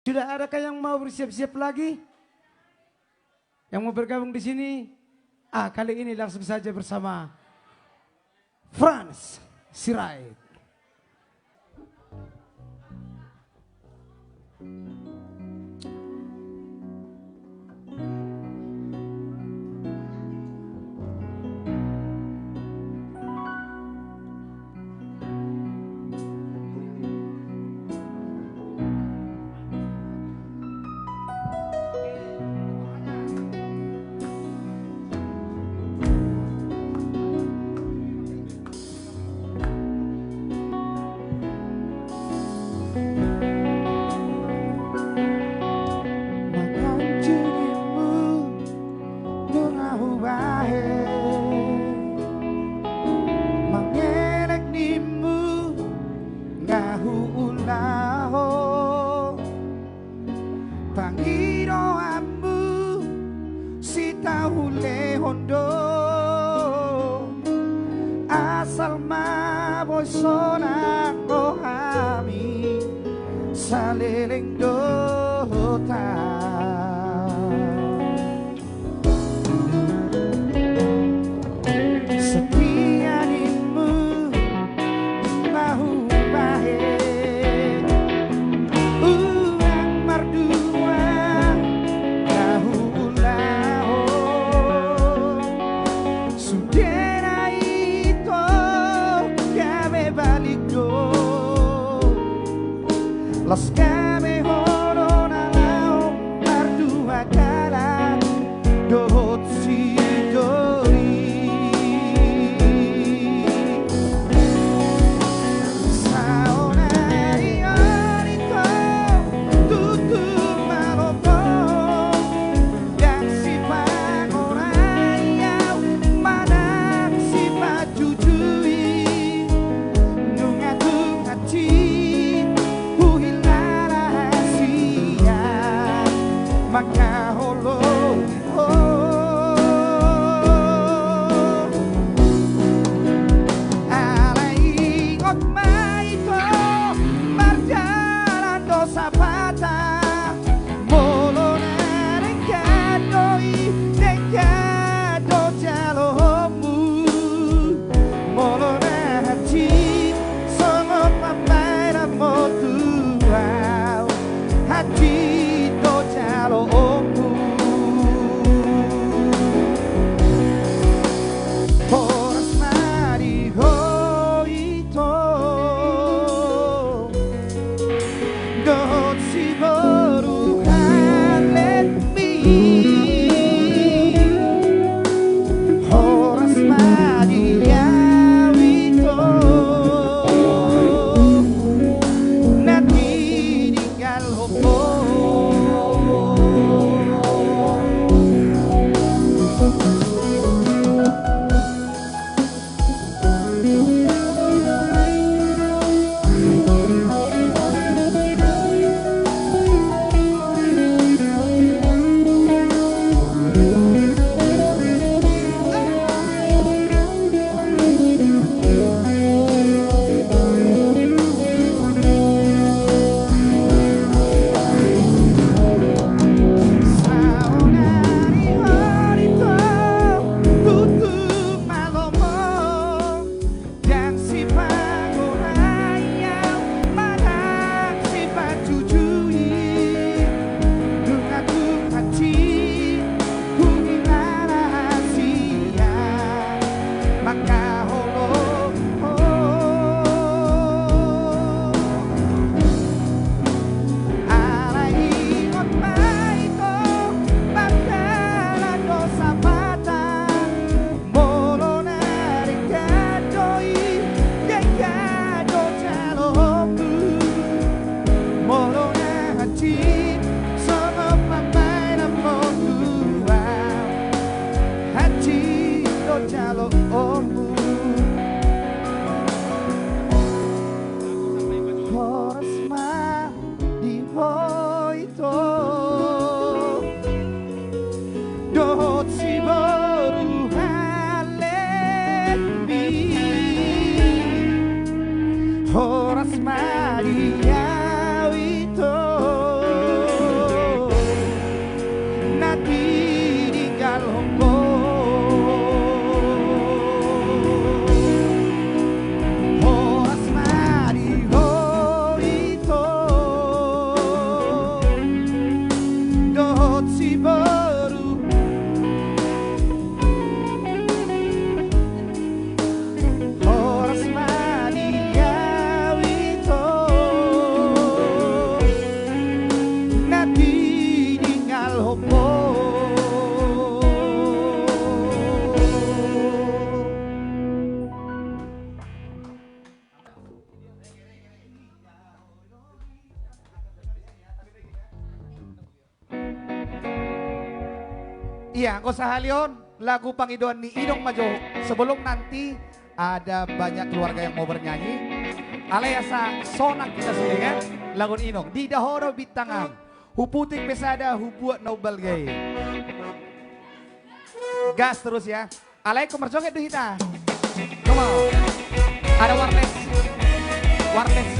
Sudah adakah yang mau bersiap-siap lagi? Yang mau bergabung di sini? Kali ini langsung saja bersama Franz Sirait. Asal maboy sonang rohami saliling dota setianimu mahu baik uang mardua tahu ulahu sudera itu kami balik do los kami horo nalau mardua kala dot si dori saonari orito tutu malopo dan si pangorayau manak si pajujui nungatung hati uhil rahasia maka holo alai ot maito marjalan dosa patah molo narekadoi dekado jalomu molo hati songo pambaira motuau hati do jalomu horas mari hoito dot si boru haletmi horas mari yawito nanti tinggal hopo baru. Horas maniawito natiningal hopo. Iya, kau sahalion lagu Pangidoan ni Idong Majo. Sebelum nanti ada banyak keluarga yang mau bernyanyi. Alayasa sonak kita selingan lagu Inong. Di dahoro bitangan. Huputik pesada hubuat nobel gay. Gas terus ya. Alay kumerjonget duhita. Come on. Ada wireless. Wireless.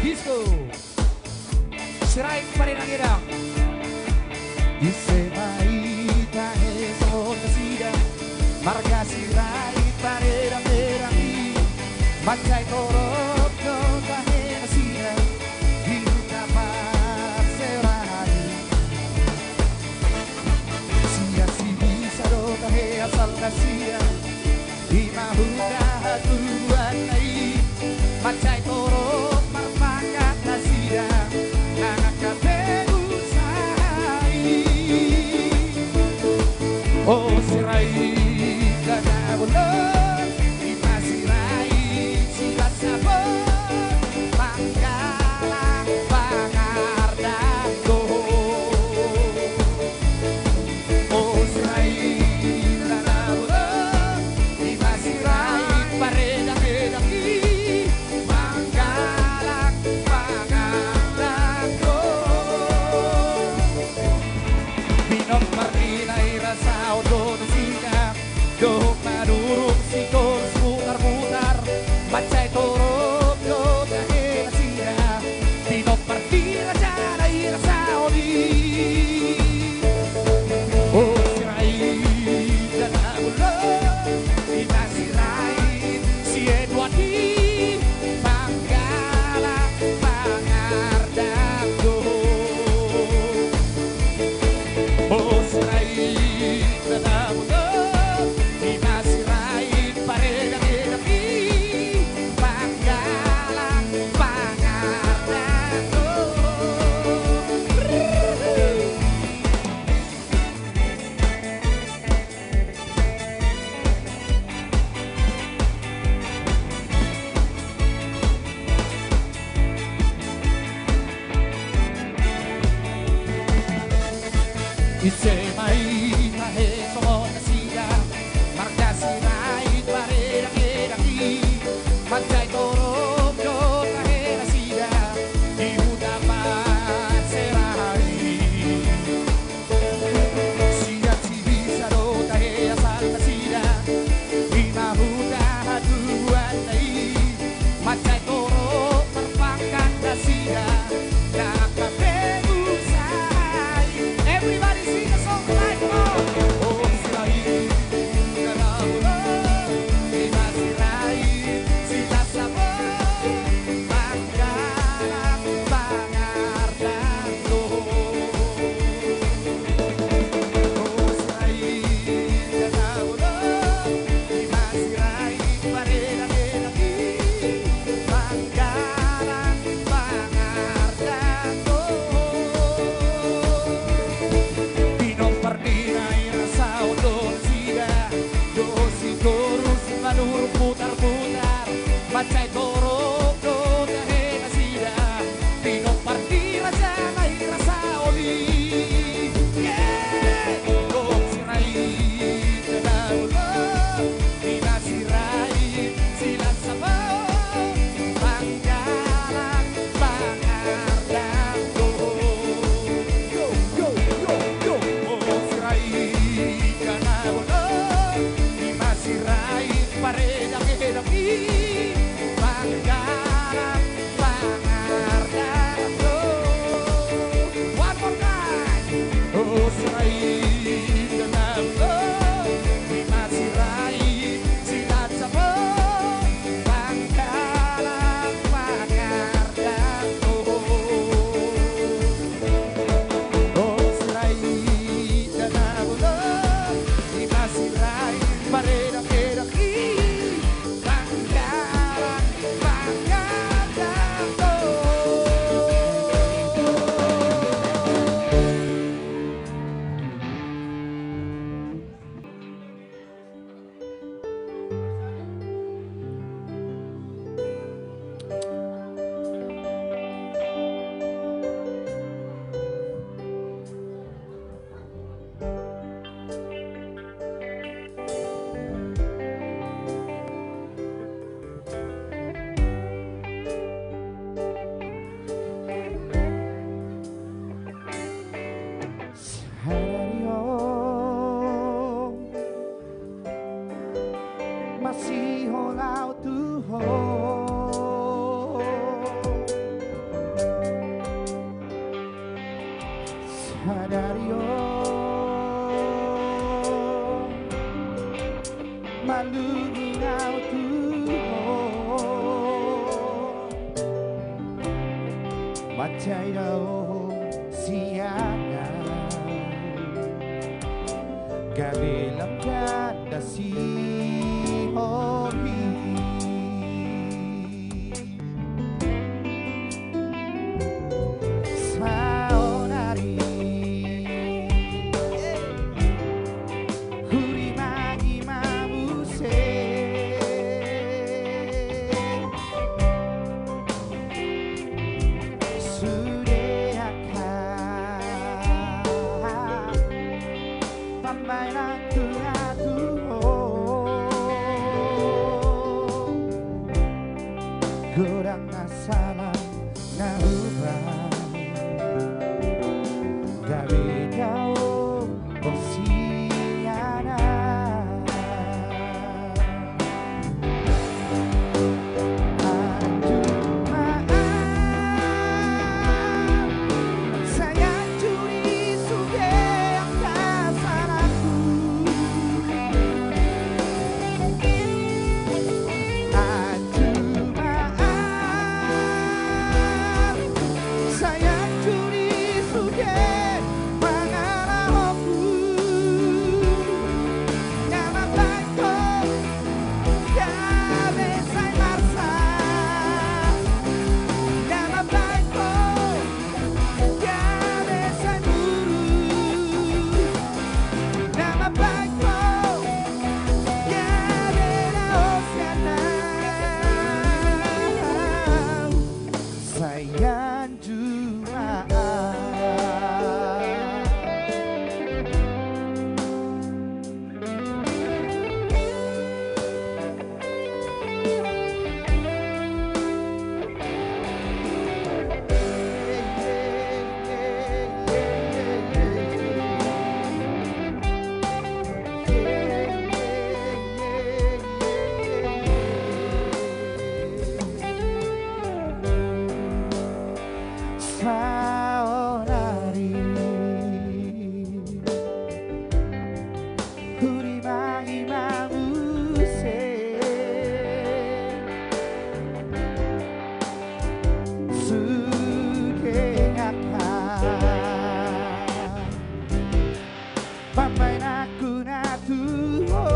Disco. Sirai parinang idang. Isemai tahe son sida. Marga sirai parinang idang. Macai torok no tahe sida. Hidup serani. Sia si bisa do tahe asal sida. Imahuda tuan nai. Macai torok marpakat sida. Anak kabeu sai. Oh sirai kana bulan kita sirai sila sabon panggalang pangardako. Oh sirai kana bulan kita sirai paredang-edang panggalang pangardako. Minong marinay rasa odon sika. Dohok maduruk sikol putar-putar. Macai torok do tahe nasira. Pinok partira janay rasa odi. Oh sirai dana ulon. Kita sirai si Edwadi. Panggalang pangardako. Oh sirai dana ulon. Kita sirai paredang-edang panggalang pangardako. Isemai tahe son sida. Marga sirai paredang-edang Macai torok do tahe nasida. Ibu dapat serari. Siap si bisa do tahe asal nasida. Imahuda tuan nai. Macai torok marpakat nasida. Nakapegu sai. Everybody sing a song like Macay daw siyangan kabilang ganda si Hobi Saonari Hurimagi mabuse Pambay na tuho kurang nasalah na ubah gabi daw persiyana Saonari Hurimagi mabuse Sugengaka Pambay na kunatuho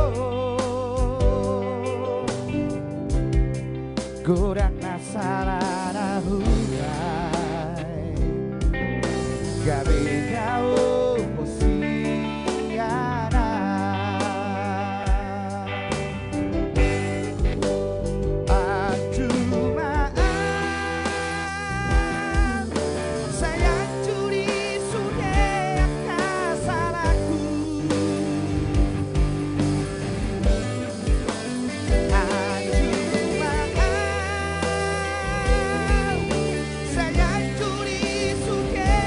kurang nasalah na hubay gabi daw posiyana at dumaan sayang curi sudah ang kasalaku at dumaan sayang curi sudah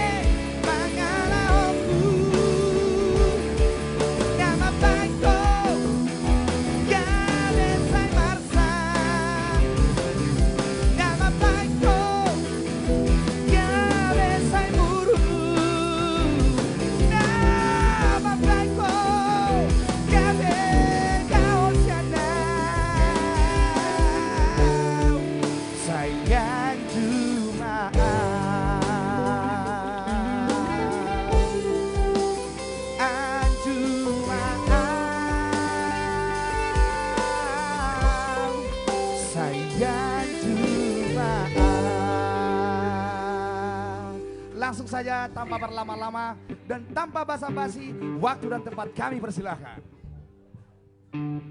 Langsung saja tanpa berlama-lama dan tanpa basa-basi, waktu dan tempat kami persilahkan.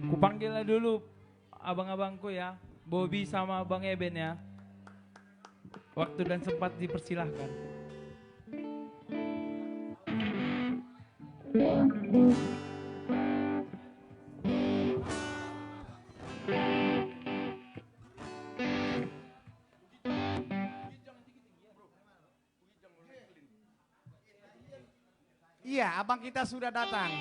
Kupanggil dulu abang-abangku ya, Bobby sama Bang Eben ya. Waktu dan sempat dipersilahkan. Iya, abang kita sudah datang.